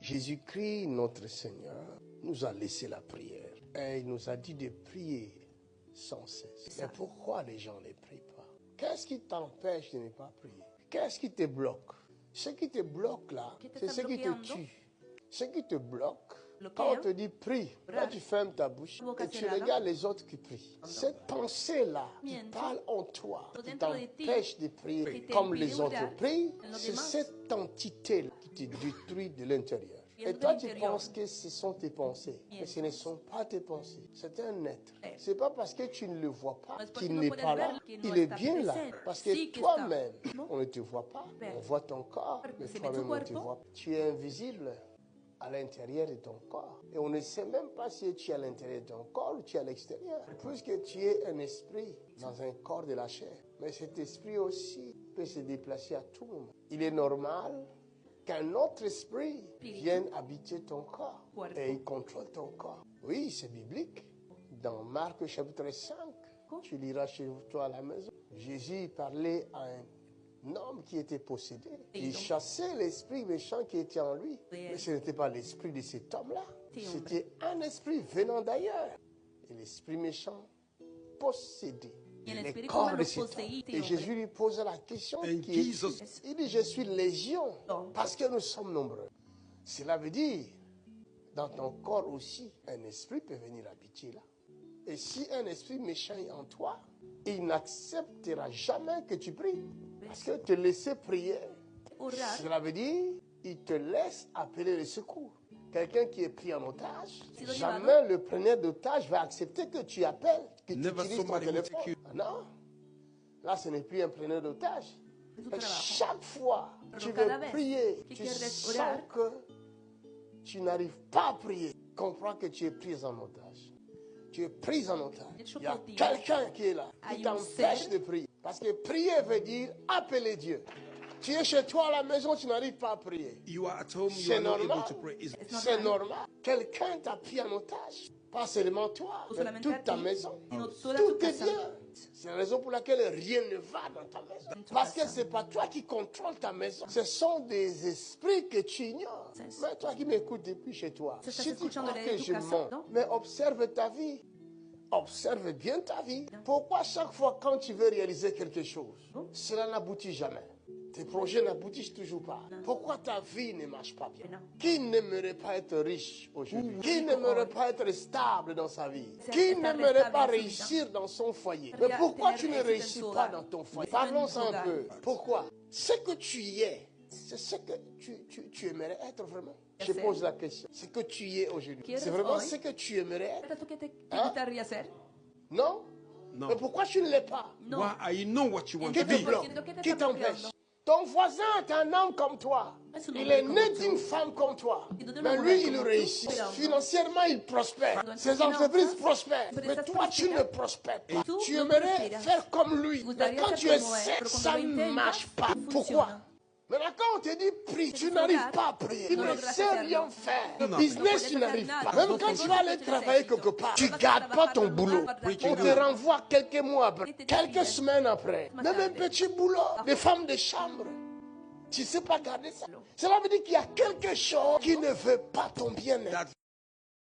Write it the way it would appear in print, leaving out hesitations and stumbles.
Jésus-Christ, notre Seigneur, nous a laissé la prière. Et il nous a dit de prier sans cesse. Mais pourquoi les gens ne prient pas? Qu'est-ce qui t'empêche de ne pas prier? Qu'est-ce qui te bloque? Ce qui te bloque là, c'est ce qui te tue. Ce qui te bloque, quand on te dit prie, là tu fermes ta bouche et tu regardes les autres qui prient. Cette pensée-là qui parle en toi, qui t'empêche de prier comme les autres prient, c'est cette entité qui te détruit de l'intérieur. Et toi, tu penses que ce sont tes pensées. Mais ce ne sont pas tes pensées. C'est un être. Ce n'est pas parce que tu ne le vois pas qu'il n'est pas là. Il est bien là. Parce que toi-même, on ne te voit pas. On voit ton corps, mais toi-même, on ne te voit pas. Tu es invisible à l'intérieur de ton corps. Et on ne sait même pas si tu es à l'intérieur de ton corps ou tu es à l'extérieur. Puisque tu es un esprit dans un corps de la chair. Mais cet esprit aussi peut se déplacer à tout moment. Il est normal qu'un autre esprit vienne habiter ton corps et il contrôle ton corps. Oui, c'est biblique. Dans Marc chapitre 5, tu liras chez toi à la maison. Jésus parlait à un homme qui était possédé. Il chassait l'esprit méchant qui était en lui. Mais ce n'était pas l'esprit de cet homme-là. C'était un esprit venant d'ailleurs. Et l'esprit méchant possédé les corps de cet homme. Et Jésus lui pose la question il dit, je suis légion parce que nous sommes nombreux. Cela veut dire, dans ton corps aussi, un esprit peut venir habiter là. Et si un esprit méchant est en toi, il n'acceptera jamais que tu pries. Parce que te laisser prier, cela veut dire, il te laisse appeler le secours. Quelqu'un qui est pris en otage, jamais le preneur d'otage va accepter que tu appelles, que tu utilises ton téléphone. Ah non, là ce n'est plus un preneur d'otage. Chaque fois que tu veux prier, tu sens que tu n'arrives pas à prier. Comprends que tu es pris en otage. Tu es pris en otage. Il y a quelqu'un qui est là, qui t'empêche de prier. Parce que prier veut dire appeler Dieu. Tu es chez toi à la maison, tu n'arrives pas à prier. C'est normal. C'est normal. Quelqu'un t'a pris en otage. Pas seulement toi, mais toute ta maison. Tout est bien. C'est la raison pour laquelle rien ne va dans ta maison. Parce que ce n'est pas toi qui contrôles ta maison. Ce sont des esprits que tu ignores. Mais toi qui m'écoutes depuis chez toi, si tu crois que je mens, mais observe ta vie. Observe bien ta vie. Pourquoi chaque fois quand tu veux réaliser quelque chose, cela n'aboutit jamais? Tes projets n'aboutissent toujours pas. Pourquoi ta vie ne marche pas bien? Qui n'aimerait pas être riche aujourd'hui? Qui n'aimerait pas être stable dans sa vie? Qui n'aimerait pas réussir dans son foyer? Mais pourquoi tu ne réussis pas dans ton foyer? Parlons un peu. Pourquoi? Ce que tu y es, c'est ce que tu aimerais être vraiment. Je pose la question. Ce que tu y es aujourd'hui, c'est vraiment ce que tu aimerais être? Hein? Non? Non. Mais pourquoi tu ne l'es pas? Qui te bloque? Qui t'empêche? Ton voisin est un homme comme toi. Il est né d'une femme comme toi. Mais lui, il réussit. Financièrement, il prospère. Ses entreprises prospèrent. Mais toi, tu ne prospères pas. Tu aimerais faire comme lui. Mais quand tu essaies, ça ne marche pas. Pourquoi? Maintenant, quand on te dit prie, tu n'arrives pas à prier. Tu ne sais rien faire. Business, tu n'arrives pas. Même quand tu vas aller travailler quelque part, tu ne gardes pas ton boulot. On te renvoie quelques mois après, quelques semaines après. Même un petit boulot, des femmes de chambre. Tu ne sais pas garder ça. Cela veut dire qu'il y a quelque chose qui ne veut pas ton bien-être.